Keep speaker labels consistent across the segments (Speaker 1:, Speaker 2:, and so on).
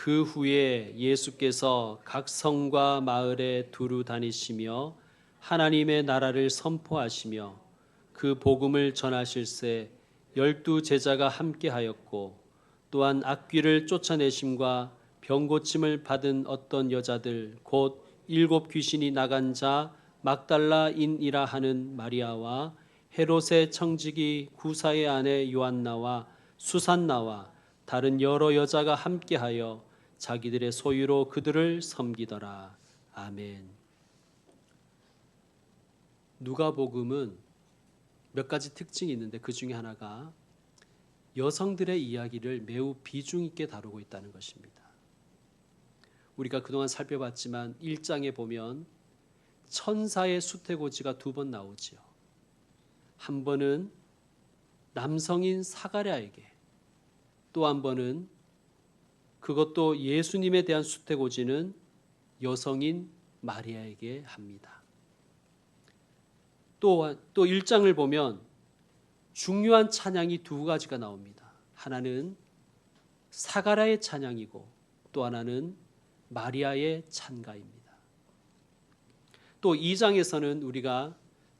Speaker 1: 그 후에 예수께서 각 성과 마을에 두루 다니시며 하나님의 나라를 선포하시며 그 복음을 전하실새 12 제자가 함께하였고 또한 악귀를 쫓아내심과 병 고침을 받은 어떤 여자들 곧 7 귀신이 나간 자 막달라인이라 하는 마리아와 헤롯의 청지기 구사의 아내 요한나와 수산나와 다른 여러 여자가 함께하여 자기들의 소유로 그들을 섬기더라. 아멘. 누가복음은 몇 가지 특징이 있는데 그 중에 하나가 여성들의 이야기를 매우 비중 있게 다루고 있다는 것입니다. 우리가 그동안 살펴봤지만 1장에 보면 천사의 수태고지가 2번 나오지요. 한 번은 남성인 사가랴에게, 또 한 번은 그것도 예수님에 대한 수태고지는 여성인 마리아에게 합니다. 또 1장을 보면 중요한 찬양이 2가지가 나옵니다. 하나는 사가랴의 찬양이고 또 하나는 마리아의 찬가입니다. 또 2장에서는 우리가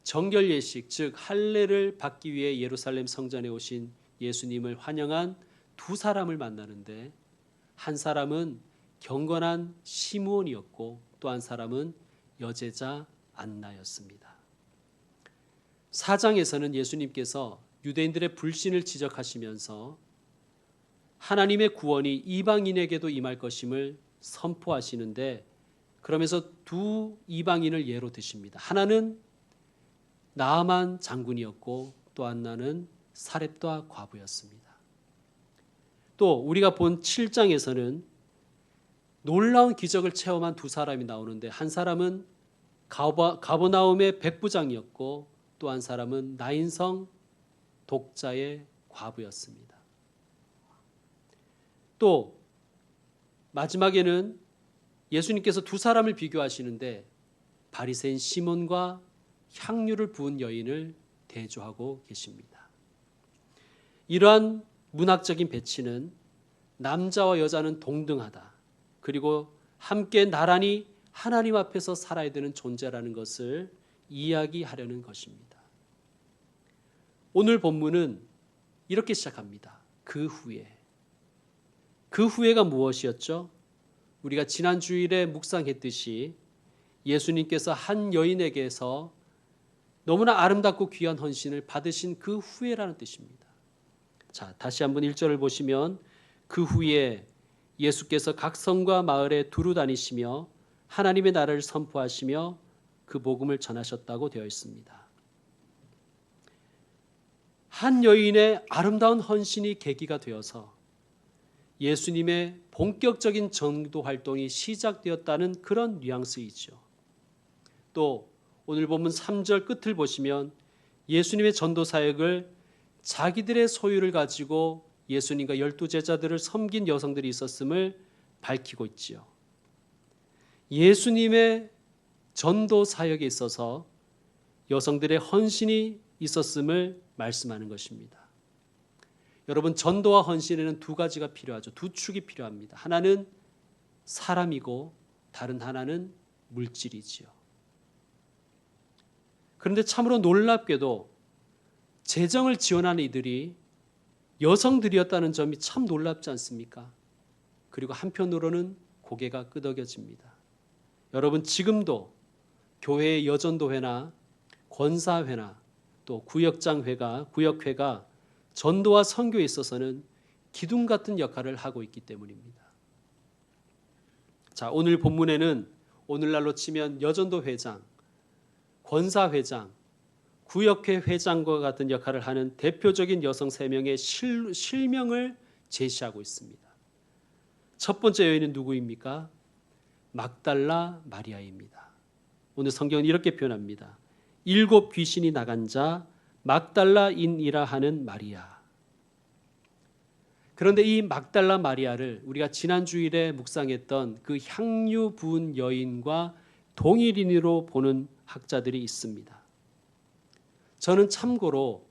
Speaker 1: 정결 예식, 즉 할례를 받기 위해 예루살렘 성전에 오신 예수님을 환영한 2사람을 만나는데 한 사람은 경건한 시므온이었고 또 한 사람은 여제자 안나였습니다. 4장에서는 예수님께서 유대인들의 불신을 지적하시면서 하나님의 구원이 이방인에게도 임할 것임을 선포하시는데 그러면서 2 이방인을 예로 드십니다. 하나는 나아만 장군이었고 또 하나는 사렙다 과부였습니다. 또 우리가 본 7장에서는 놀라운 기적을 체험한 2사람이 나오는데 한 사람은 가버나움의 백부장이었고 또 한 사람은 나인성 독자의 과부였습니다. 또 마지막에는 예수님께서 2사람을 비교하시는데 바리새인 시몬과 향유를 부은 여인을 대조하고 계십니다. 이러한 문학적인 배치는 남자와 여자는 동등하다. 그리고 함께 나란히 하나님 앞에서 살아야 되는 존재라는 것을 이야기하려는 것입니다. 오늘 본문은 이렇게 시작합니다. 그 후에가 무엇이었죠? 우리가 지난 주일에 묵상했듯이 예수님께서 한 여인에게서 너무나 아름답고 귀한 헌신을 받으신 그 후에라는 뜻입니다. 자, 다시 한번 1절을 보시면 그 후에 예수께서 각 성과 마을에 두루 다니시며 하나님의 나라를 선포하시며 그 복음을 전하셨다고 되어 있습니다. 한 여인의 아름다운 헌신이 계기가 되어서 예수님의 본격적인 전도 활동이 시작되었다는 그런 뉘앙스이죠. 또 오늘 본문 3절 끝을 보시면 예수님의 전도 사역을 자기들의 소유를 가지고 예수님과 12 제자들을 섬긴 여성들이 있었음을 밝히고 있지요. 예수님의 전도 사역에 있어서 여성들의 헌신이 있었음을 말씀하는 것입니다. 여러분, 전도와 헌신에는 2가지가 필요하죠. 2축이 필요합니다. 하나는 사람이고 다른 하나는 물질이지요. 그런데 참으로 놀랍게도 재정을 지원하는 이들이 여성들이었다는 점이 참 놀랍지 않습니까? 그리고 한편으로는 고개가 끄덕여집니다. 여러분, 지금도 교회의 여전도회나 권사회나 또 구역회가 전도와 선교에 있어서는 기둥 같은 역할을 하고 있기 때문입니다. 자, 오늘 본문에는 오늘날로 치면 여전도 회장, 권사 회장, 구역회 회장과 같은 역할을 하는 대표적인 여성 3명의 실명을 제시하고 있습니다. 첫 번째 여인은 누구입니까? 막달라 마리아입니다. 오늘 성경은 이렇게 표현합니다. 7 귀신이 나간 자 막달라인이라 하는 마리아. 그런데 이 막달라 마리아를 우리가 지난 주일에 묵상했던 그 향유 부은 여인과 동일인으로 보는 학자들이 있습니다. 저는 참고로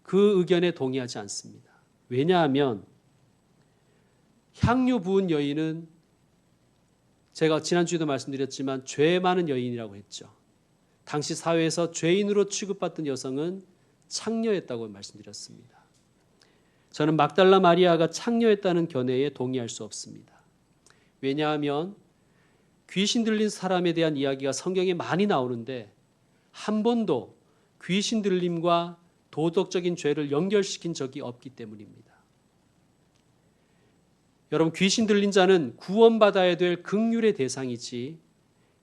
Speaker 1: 그 의견에 동의하지 않습니다. 왜냐하면 향유 부은 여인은 제가 지난주에도 말씀드렸지만 죄 많은 여인이라고 했죠. 당시 사회에서 죄인으로 취급받던 여성은 창녀였다고 말씀드렸습니다. 저는 막달라 마리아가 창녀였다는 견해에 동의할 수 없습니다. 왜냐하면 귀신 들린 사람에 대한 이야기가 성경에 많이 나오는데 한 번도 귀신 들림과 도덕적인 죄를 연결시킨 적이 없기 때문입니다. 여러분, 귀신 들린 자는 구원받아야 될 긍휼의 대상이지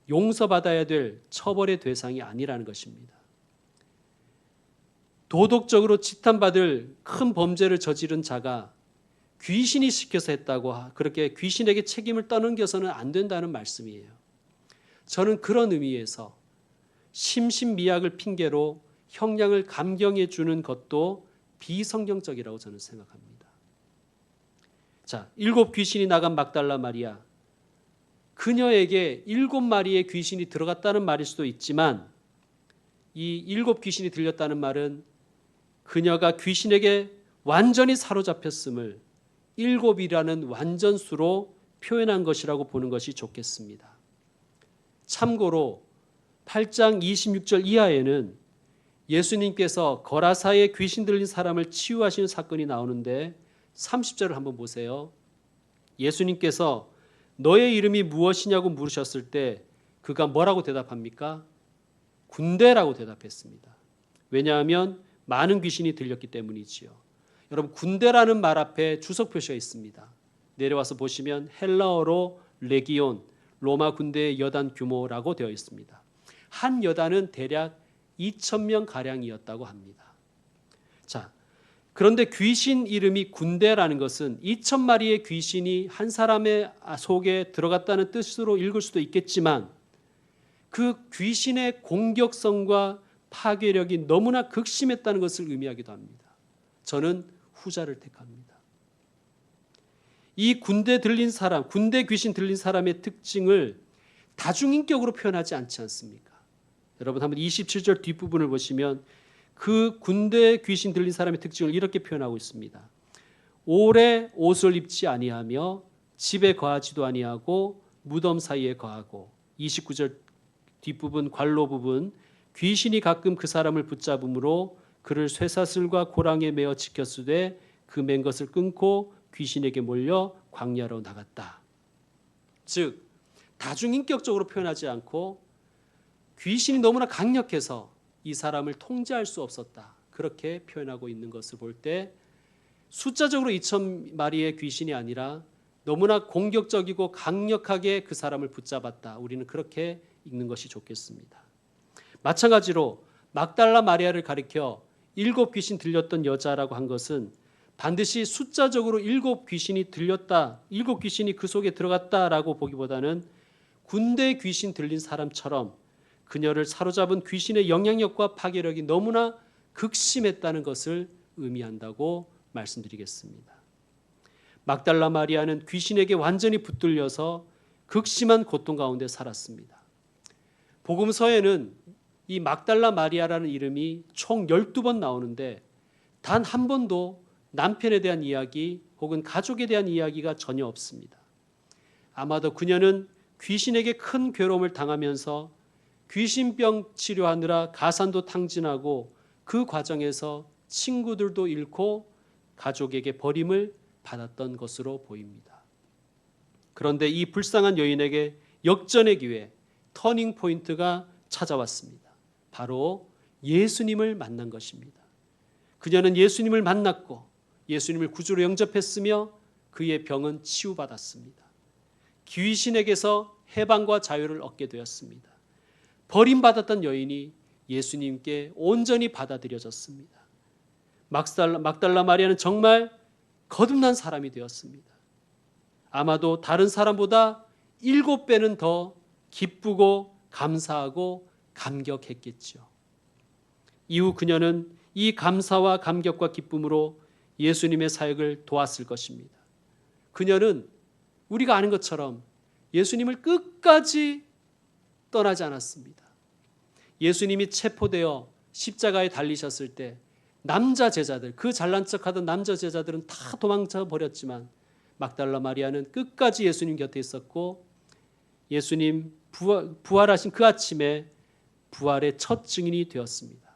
Speaker 1: 용서받아야 될 처벌의 대상이 아니라는 것입니다. 도덕적으로 지탄받을 큰 범죄를 저지른 자가 귀신이 시켜서 했다고 그렇게 귀신에게 책임을 떠넘겨서는 안 된다는 말씀이에요. 저는 그런 의미에서 심신미약을 핑계로 형량을 감경해 주는 것도 비성경적이라고 저는 생각합니다. 자, 7 귀신이 나간 막달라 마리아, 그녀에게 7마리의 귀신이 들어갔다는 말일 수도 있지만 이 7 귀신이 들렸다는 말은 그녀가 귀신에게 완전히 사로잡혔음을 7이라는 완전수로 표현한 것이라고 보는 것이 좋겠습니다. 참고로 8장 26절 이하에는 예수님께서 거라사에 귀신 들린 사람을 치유하시는 사건이 나오는데 30절을 한번 보세요. 예수님께서 너의 이름이 무엇이냐고 물으셨을 때 그가 뭐라고 대답합니까? 군대라고 대답했습니다. 왜냐하면 많은 귀신이 들렸기 때문이지요. 여러분, 군대라는 말 앞에 주석 표시가 있습니다. 내려와서 보시면 헬라어로 레기온, 로마 군대의 여단 규모라고 되어 있습니다. 한 여단은 대략 2,000명 가량이었다고 합니다. 자, 그런데 귀신 이름이 군대라는 것은 2,000마리의 귀신이 한 사람의 속에 들어갔다는 뜻으로 읽을 수도 있겠지만 그 귀신의 공격성과 파괴력이 너무나 극심했다는 것을 의미하기도 합니다. 저는 후자를 택합니다. 이 군대 귀신 들린 사람의 특징을 다중인격으로 표현하지 않지 않습니까? 여러분 한번 27절 뒷부분을 보시면 그 군대 귀신 들린 사람의 특징을 이렇게 표현하고 있습니다. 오래 옷을 입지 아니하며 집에 거하지도 아니하고 무덤 사이에 거하고 29절 뒷부분 관로 부분 귀신이 가끔 그 사람을 붙잡음으로 그를 쇠사슬과 고랑에 매어 지켰으되 그 맨 것을 끊고 귀신에게 몰려 광야로 나갔다. 즉 다중인격적으로 표현하지 않고 귀신이 너무나 강력해서 이 사람을 통제할 수 없었다. 그렇게 표현하고 있는 것을 볼 때 숫자적으로 2,000마리의 귀신이 아니라 너무나 공격적이고 강력하게 그 사람을 붙잡았다. 우리는 그렇게 읽는 것이 좋겠습니다. 마찬가지로 막달라 마리아를 가리켜 7 귀신 들렸던 여자라고 한 것은 반드시 숫자적으로 7 귀신이 들렸다, 7 귀신이 그 속에 들어갔다라고 보기보다는 군대 귀신 들린 사람처럼 그녀를 사로잡은 귀신의 영향력과 파괴력이 너무나 극심했다는 것을 의미한다고 말씀드리겠습니다. 막달라 마리아는 귀신에게 완전히 붙들려서 극심한 고통 가운데 살았습니다. 복음서에는 이 막달라 마리아라는 이름이 총 12번 나오는데 단 한 번도 남편에 대한 이야기 혹은 가족에 대한 이야기가 전혀 없습니다. 아마도 그녀는 귀신에게 큰 괴로움을 당하면서 귀신병 치료하느라 가산도 탕진하고 그 과정에서 친구들도 잃고 가족에게 버림을 받았던 것으로 보입니다. 그런데 이 불쌍한 여인에게 역전의 기회, 터닝 포인트가 찾아왔습니다. 바로 예수님을 만난 것입니다. 그녀는 예수님을 만났고 예수님을 구주로 영접했으며 그의 병은 치유받았습니다. 귀신에게서 해방과 자유를 얻게 되었습니다. 버림받았던 여인이 예수님께 온전히 받아들여졌습니다. 막달라 마리아는 정말 거듭난 사람이 되었습니다. 아마도 다른 사람보다 7배는 더 기쁘고 감사하고 감격했겠죠. 이후 그녀는 이 감사와 감격과 기쁨으로 예수님의 사역을 도왔을 것입니다. 그녀는 우리가 아는 것처럼 예수님을 끝까지 떠나지 않았습니다. 예수님이 체포되어 십자가에 달리셨을 때 남자 제자들, 그 잘난 척하던 남자 제자들은 다 도망쳐 버렸지만 막달라 마리아는 끝까지 예수님 곁에 있었고 예수님 부활하신 그 아침에 부활의 첫 증인이 되었습니다.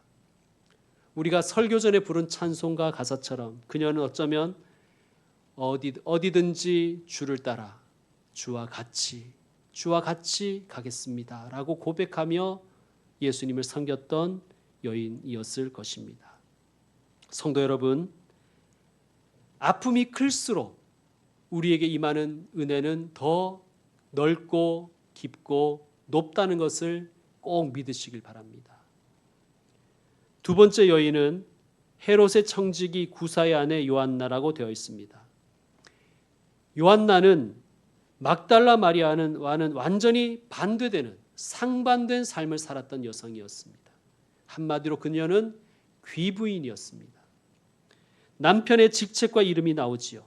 Speaker 1: 우리가 설교 전에 부른 찬송가 가사처럼 그녀는 어쩌면 어디든지 주를 따라 주와 같이 가겠습니다 라고 고백하며 예수님을 섬겼던 여인이었을 것입니다. 성도 여러분, 아픔이 클수록 우리에게 임하는 은혜는 더 넓고 깊고 높다는 것을 꼭 믿으시길 바랍니다. 두 번째 여인은 헤롯의 청지기 구사의 아내 요한나라고 되어 있습니다. 요한나는 막달라 마리아와는 완전히 반대되는 상반된 삶을 살았던 여성이었습니다. 한마디로 그녀는 귀부인이었습니다. 남편의 직책과 이름이 나오지요.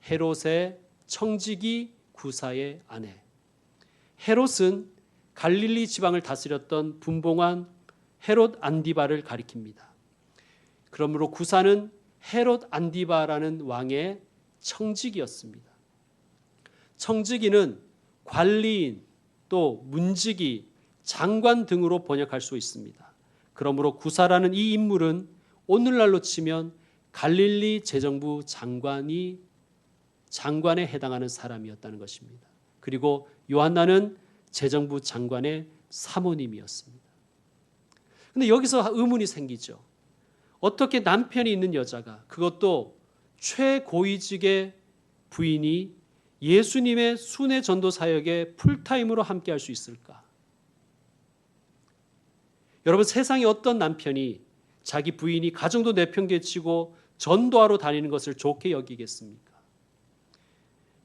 Speaker 1: 헤롯의 청지기 구사의 아내. 헤롯은 갈릴리 지방을 다스렸던 분봉왕 헤롯 안디바를 가리킵니다. 그러므로 구사는 헤롯 안디바라는 왕의 청지기였습니다. 청지기는 관리인, 또 문지기, 장관 등으로 번역할 수 있습니다. 그러므로 구사라는 이 인물은 오늘날로 치면 갈릴리 재정부 장관에 해당하는 사람이었다는 것입니다. 그리고 요한나는 재정부 장관의 사모님이었습니다. 그런데 여기서 의문이 생기죠. 어떻게 남편이 있는 여자가, 그것도 최고위직의 부인이 예수님의 순회 전도 사역에 풀타임으로 함께할 수 있을까? 여러분, 세상에 어떤 남편이 자기 부인이 가정도 내팽개치고 전도하러 다니는 것을 좋게 여기겠습니까?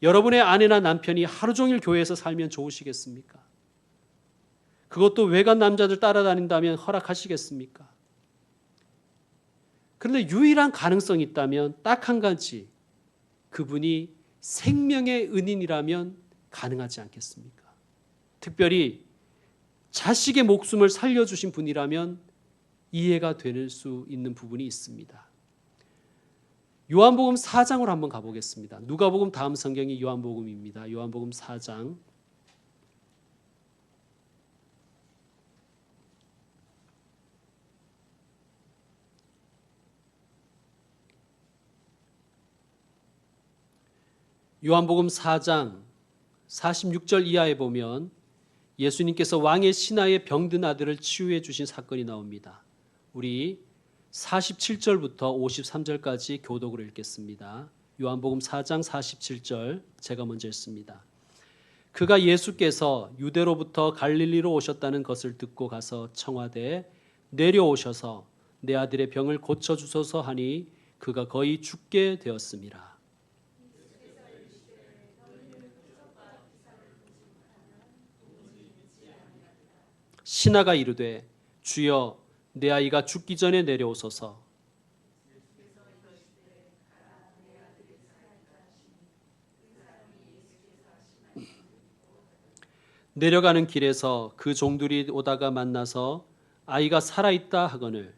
Speaker 1: 여러분의 아내나 남편이 하루 종일 교회에서 살면 좋으시겠습니까? 그것도 외간 남자들 따라다닌다면 허락하시겠습니까? 그런데 유일한 가능성이 있다면 딱 한 가지, 그분이 생명의 은인이라면 가능하지 않겠습니까? 특별히 자식의 목숨을 살려주신 분이라면 이해가 될 수 있는 부분이 있습니다. 요한복음 4장으로 한번 가보겠습니다. 누가복음 다음 성경이 요한복음입니다. 요한복음 4장. 요한복음 4장 46절 이하에 보면 예수님께서 왕의 신하의 병든 아들을 치유해 주신 사건이 나옵니다. 우리 47절부터 53절까지 교독으로 읽겠습니다. 요한복음 4장 47절 제가 먼저 읽습니다. 그가 예수께서 유대로부터 갈릴리로 오셨다는 것을 듣고 가서 청하되 내려오셔서 내 아들의 병을 고쳐주소서 하니 그가 거의 죽게 되었음이라. 신하가 이르되 주여 내 아이가 죽기 전에 내려오소서. 내려가는 길에서 그 종들이 오다가 만나서 아이가 살아있다 하거늘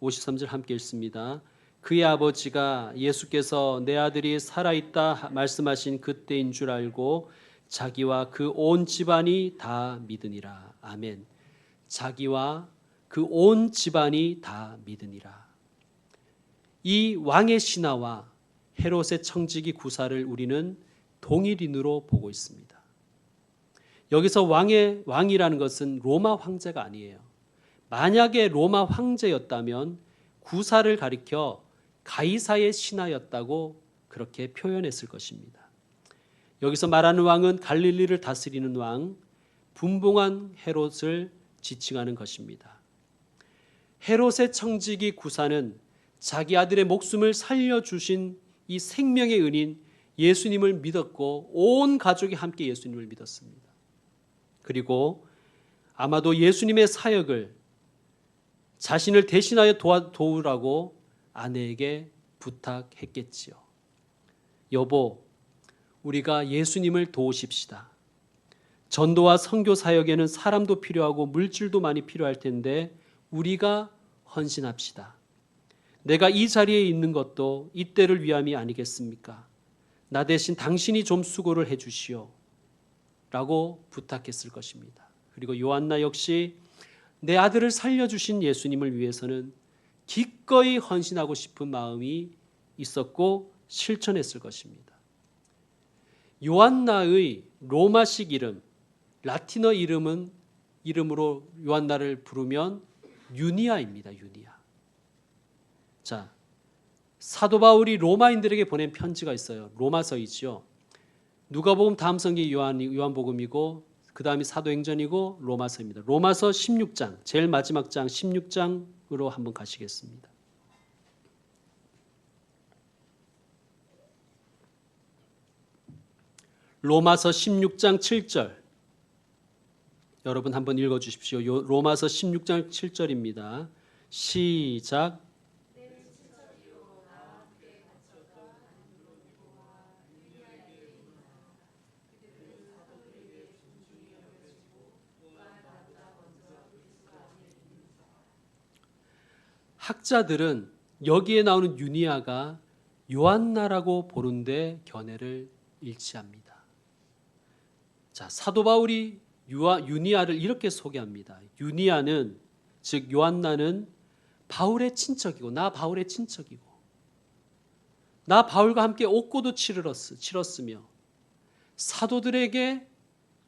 Speaker 1: 53절 함께 읽습니다. 그의 아버지가 예수께서 내 아들이 살아있다 말씀하신 그때인 줄 알고 자기와 그 온 집안이 다 믿으니라. 아멘. 자기와 그 온 집안이 다 믿으니라. 이 왕의 신하와 헤롯의 청지기 구사를 우리는 동일인으로 보고 있습니다. 여기서 왕이라는 것은 로마 황제가 아니에요. 만약에 로마 황제였다면 구사를 가리켜 가이사의 신하였다고 그렇게 표현했을 것입니다. 여기서 말하는 왕은 갈릴리를 다스리는 왕, 분봉한 헤롯을 지칭하는 것입니다. 헤롯의 청지기 구사는 자기 아들의 목숨을 살려주신 이 생명의 은인 예수님을 믿었고 온 가족이 함께 예수님을 믿었습니다. 그리고 아마도 예수님의 사역을 자신을 대신하여 도우라고 아내에게 부탁했겠지요. 여보, 우리가 예수님을 도우십시다. 전도와 선교 사역에는 사람도 필요하고 물질도 많이 필요할 텐데 우리가 헌신합시다. 내가 이 자리에 있는 것도 이때를 위함이 아니겠습니까? 나 대신 당신이 좀 수고를 해주시오 라고 부탁했을 것입니다. 그리고 요한나 역시 내 아들을 살려주신 예수님을 위해서는 기꺼이 헌신하고 싶은 마음이 있었고 실천했을 것입니다. 요한나의 로마식 이름, 라틴어 이름으로 요한나를 부르면 유니아입니다. 유니아. 자, 사도 바울이 로마인들에게 보낸 편지가 있어요. 로마서이지요. 누가복음 다음 성경이 요한복음이고 그 다음이 사도행전이고 로마서입니다. 로마서 16장, 제일 마지막 장 16장으로 한번 가시겠습니다. 로마서 16장 7절 여러분 한번 읽어주십시오. 로마서 16장 7절입니다. 시작. 학자들은 여기에 나오는 유니아가 요한나라고 보는데 견해를 일치합니다. 자, 사도 바울이 유니아를 이렇게 소개합니다. 유니아는 즉 요한나는 바울의 친척이고 나 바울의 친척이고 나 바울과 함께 옥고도 치렀으며 사도들에게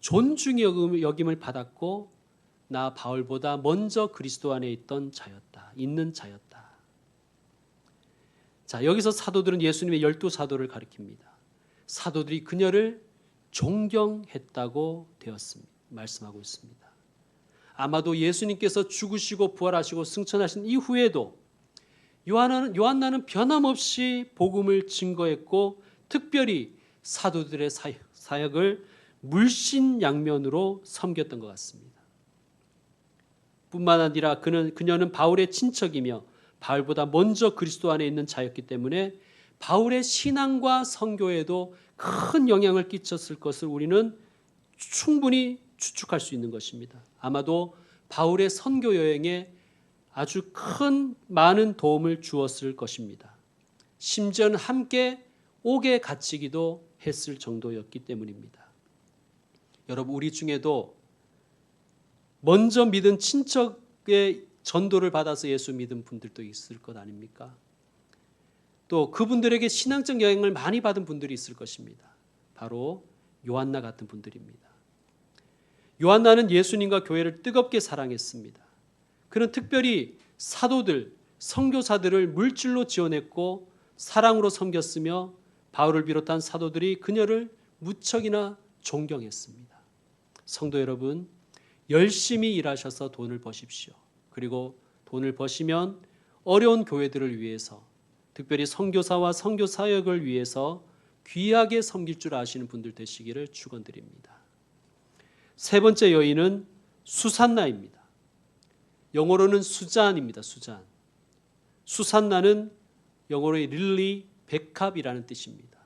Speaker 1: 존중의 여김을 받았고 나 바울보다 먼저 그리스도 안에 있는 자였다. 자, 여기서 사도들은 예수님의 12사도를 가리킵니다. 사도들이 그녀를 존경했다고 말씀하고 있습니다. 아마도 예수님께서 죽으시고 부활하시고 승천하신 이후에도 요한나는 변함없이 복음을 증거했고 특별히 사도들의 사역을 물신양면으로 섬겼던 것 같습니다. 뿐만 아니라 그녀는 바울의 친척이며 바울보다 먼저 그리스도 안에 있는 자였기 때문에 바울의 신앙과 선교에도 큰 영향을 끼쳤을 것을 우리는 충분히 추측할 수 있는 것입니다. 아마도 바울의 선교 여행에 아주 많은 도움을 주었을 것입니다. 심지어는 함께 옥에 갇히기도 했을 정도였기 때문입니다. 여러분, 우리 중에도 먼저 믿은 친척의 전도를 받아서 예수 믿은 분들도 있을 것 아닙니까? 또 그분들에게 신앙적 영향을 많이 받은 분들이 있을 것입니다. 바로 요한나 같은 분들입니다. 요한나는 예수님과 교회를 뜨겁게 사랑했습니다. 그는 특별히 사도들, 선교사들을 물질로 지원했고 사랑으로 섬겼으며 바울을 비롯한 사도들이 그녀를 무척이나 존경했습니다. 성도 여러분, 열심히 일하셔서 돈을 버십시오. 그리고 돈을 버시면 어려운 교회들을 위해서 특별히 선교사와 선교 사역을 위해서 귀하게 섬길 줄 아시는 분들 되시기를 축원드립니다. 세 번째 여인은 수산나입니다. 영어로는 수잔입니다. 수잔. 수산나는 영어로의 릴리, 백합이라는 뜻입니다.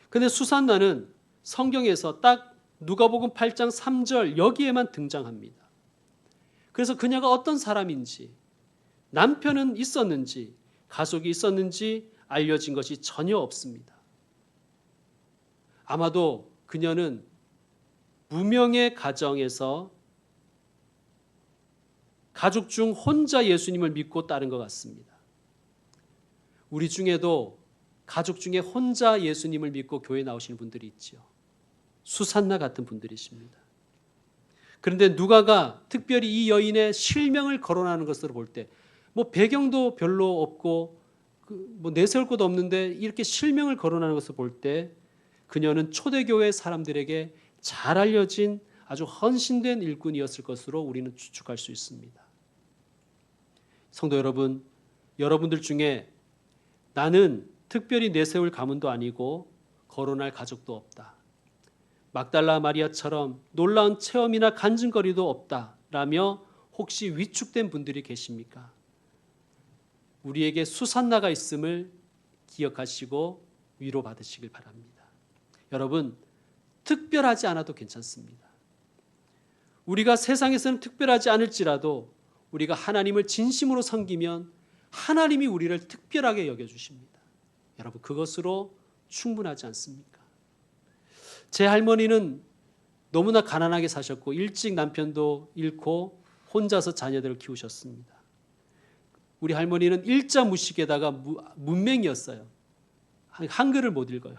Speaker 1: 그런데 수산나는 성경에서 딱 누가복음 8장 3절 여기에만 등장합니다. 그래서 그녀가 어떤 사람인지, 남편은 있었는지, 가족이 있었는지 알려진 것이 전혀 없습니다. 아마도 그녀는 무명의 가정에서 가족 중 혼자 예수님을 믿고 따른 것 같습니다. 우리 중에도 가족 중에 혼자 예수님을 믿고 교회 나오시는 분들이 있죠. 수산나 같은 분들이십니다. 그런데 누가가 특별히 이 여인의 실명을 거론하는 것으로 볼 때 배경도 별로 없고 내세울 것도 없는데 이렇게 실명을 거론하는 것을 볼 때 그녀는 초대교회 사람들에게 잘 알려진 아주 헌신된 일꾼이었을 것으로 우리는 추측할 수 있습니다. 성도 여러분, 여러분들 중에 나는 특별히 내세울 가문도 아니고 거론할 가족도 없다. 막달라 마리아처럼 놀라운 체험이나 간증거리도 없다라며 혹시 위축된 분들이 계십니까? 우리에게 수산나가 있음을 기억하시고 위로받으시길 바랍니다. 여러분, 특별하지 않아도 괜찮습니다. 우리가 세상에서는 특별하지 않을지라도 우리가 하나님을 진심으로 섬기면 하나님이 우리를 특별하게 여겨주십니다. 여러분, 그것으로 충분하지 않습니까? 제 할머니는 너무나 가난하게 사셨고 일찍 남편도 잃고 혼자서 자녀들을 키우셨습니다. 우리 할머니는 일자 무식에다가 문맹이었어요. 한글을 못 읽어요.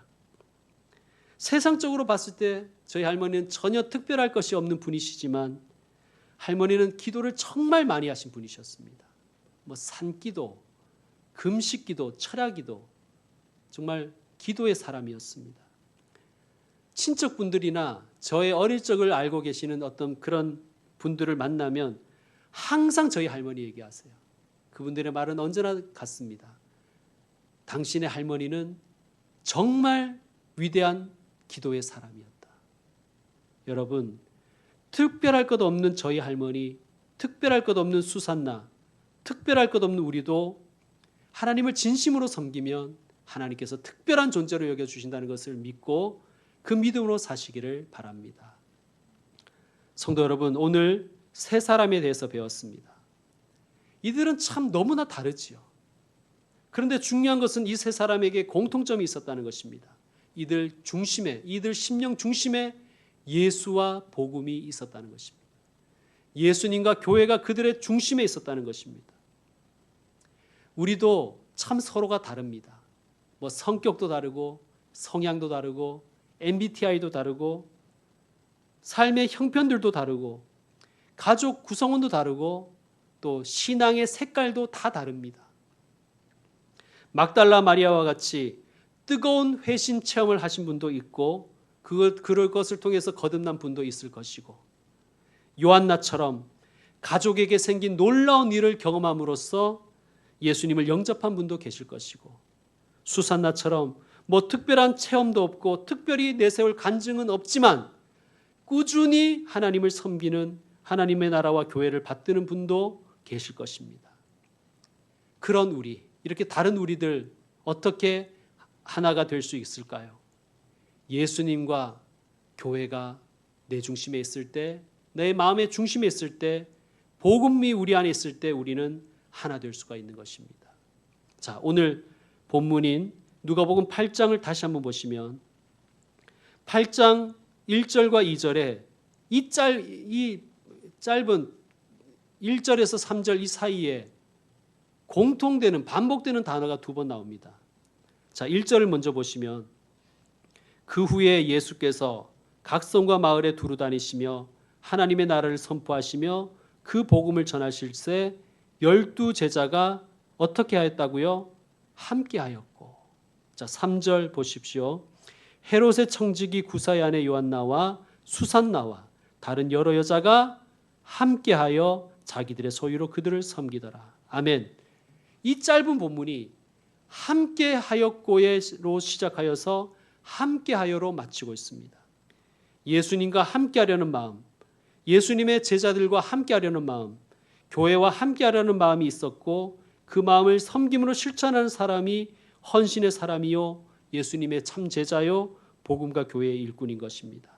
Speaker 1: 세상적으로 봤을 때 저희 할머니는 전혀 특별할 것이 없는 분이시지만 할머니는 기도를 정말 많이 하신 분이셨습니다. 산기도, 금식기도, 철야기도, 정말 기도의 사람이었습니다. 친척분들이나 저의 어릴 적을 알고 계시는 어떤 그런 분들을 만나면 항상 저희 할머니 얘기하세요. 그분들의 말은 언제나 같습니다. 당신의 할머니는 정말 위대한 기도의 사람이었다. 여러분, 특별할 것 없는 저희 할머니, 특별할 것 없는 수산나, 특별할 것 없는 우리도 하나님을 진심으로 섬기면 하나님께서 특별한 존재로 여겨주신다는 것을 믿고 그 믿음으로 사시기를 바랍니다. 성도 여러분, 오늘 세 사람에 대해서 배웠습니다. 이들은 참 너무나 다르지요. 그런데 중요한 것은 이 세 사람에게 공통점이 있었다는 것입니다. 이들 심령 중심에 예수와 복음이 있었다는 것입니다. 예수님과 교회가 그들의 중심에 있었다는 것입니다. 우리도 참 서로가 다릅니다. 성격도 다르고 성향도 다르고 MBTI도 다르고 삶의 형편들도 다르고 가족 구성원도 다르고 또 신앙의 색깔도 다 다릅니다. 막달라 마리아와 같이 뜨거운 회심 체험을 하신 분도 있고 그럴 것을 통해서 거듭난 분도 있을 것이고 요한나처럼 가족에게 생긴 놀라운 일을 경험함으로써 예수님을 영접한 분도 계실 것이고 수산나처럼 특별한 체험도 없고 특별히 내세울 간증은 없지만 꾸준히 하나님을 섬기는 하나님의 나라와 교회를 받드는 분도 계실 것입니다. 그런 우리, 이렇게 다른 우리들 어떻게 하나가 될 수 있을까요? 예수님과 교회가 내 중심에 있을 때, 내 마음의 중심에 있을 때, 복음이 우리 안에 있을 때 우리는 하나 될 수가 있는 것입니다. 자, 오늘 본문인 누가복음 8장을 다시 한번 보시면 8장 1절과 2절에 이 짧은 1절에서 3절 이 사이에 공통되는 반복되는 단어가 두 번 나옵니다. 자, 1절을 먼저 보시면 그 후에 예수께서 각 성과 마을에 두루 다니시며 하나님의 나라를 선포하시며 그 복음을 전하실새 12 제자가 어떻게 하였다고요? 함께 하였고. 자, 3절 보십시오. 헤롯의 청지기 구사의 아내 요한나와 수산나와 다른 여러 여자가 함께하여 자기들의 소유로 그들을 섬기더라. 아멘. 이 짧은 본문이 함께하였고로 시작하여서 함께하여로 마치고 있습니다. 예수님과 함께하려는 마음, 예수님의 제자들과 함께하려는 마음, 교회와 함께하려는 마음이 있었고 그 마음을 섬김으로 실천하는 사람이 헌신의 사람이요 예수님의 참 제자요 복음과 교회의 일꾼인 것입니다.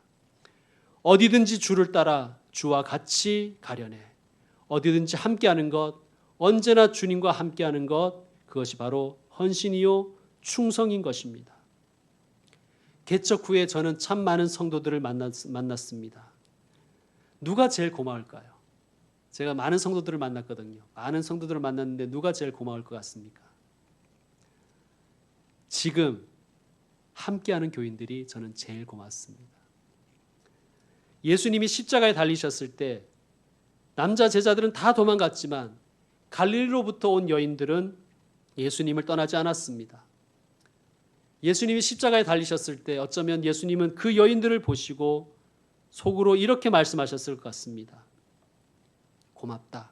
Speaker 1: 어디든지 주를 따라 주와 같이 가려내. 어디든지 함께하는 것, 언제나 주님과 함께하는 것, 그것이 바로 헌신이요 충성인 것입니다. 개척 후에 저는 참 많은 성도들을 만났습니다. 누가 제일 고마울까요? 제가 많은 성도들을 만났거든요. 많은 성도들을 만났는데 누가 제일 고마울 것 같습니까? 지금 함께하는 교인들이 저는 제일 고맙습니다. 예수님이 십자가에 달리셨을 때 남자 제자들은 다 도망갔지만 갈릴리로부터 온 여인들은 예수님을 떠나지 않았습니다. 예수님이 십자가에 달리셨을 때 어쩌면 예수님은 그 여인들을 보시고 속으로 이렇게 말씀하셨을 것 같습니다. 고맙다.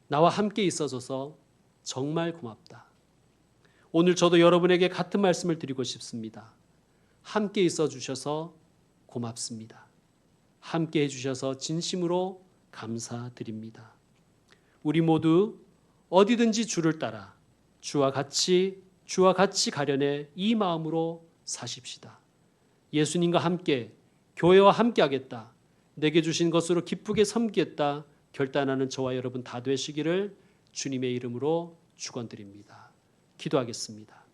Speaker 1: 나와 함께 있어줘서 정말 고맙다. 오늘 저도 여러분에게 같은 말씀을 드리고 싶습니다. 함께 있어 주셔서 고맙습니다. 함께 해주셔서 진심으로 감사드립니다. 우리 모두 어디든지 주를 따라 주와 같이 가려내 이 마음으로 사십시다. 예수님과 함께 교회와 함께 하겠다. 내게 주신 것으로 기쁘게 섬기겠다. 결단하는 저와 여러분 다 되시기를 주님의 이름으로 축원드립니다. 기도하겠습니다.